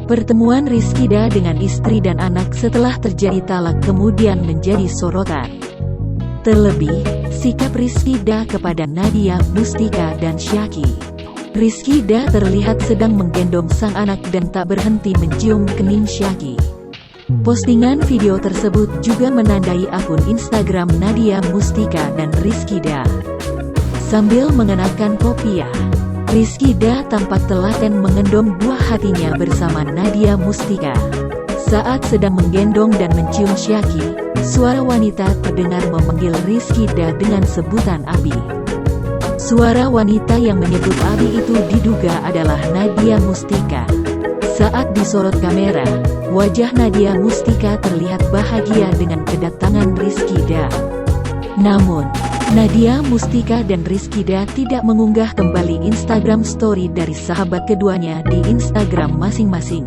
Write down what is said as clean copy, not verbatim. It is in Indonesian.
Pertemuan Rizkyda dengan istri dan anak setelah terjadi talak kemudian menjadi sorotan. Terlebih, sikap Rizkyda kepada Nadia Mustika dan Syaki. Rizkyda terlihat sedang menggendong sang anak dan tak berhenti mencium kening Syaki. Postingan video tersebut juga menandai akun Instagram Nadia Mustika dan Rizkyda. Sambil mengenakan kopiah, Rizkyda tampak telaten mengendong buah hatinya bersama Nadia Mustika. Saat sedang menggendong dan mencium Syaki, suara wanita terdengar memanggil Rizkyda dengan sebutan Abi. Suara wanita yang menyebut Abi itu diduga adalah Nadia Mustika. Saat disorot kamera, wajah Nadia Mustika terlihat bahagia dengan kedatangan Rizkyda. Namun, Nadia Mustika dan Rizkyda tidak mengunggah kembali Instagram story dari sahabat keduanya di Instagram masing-masing.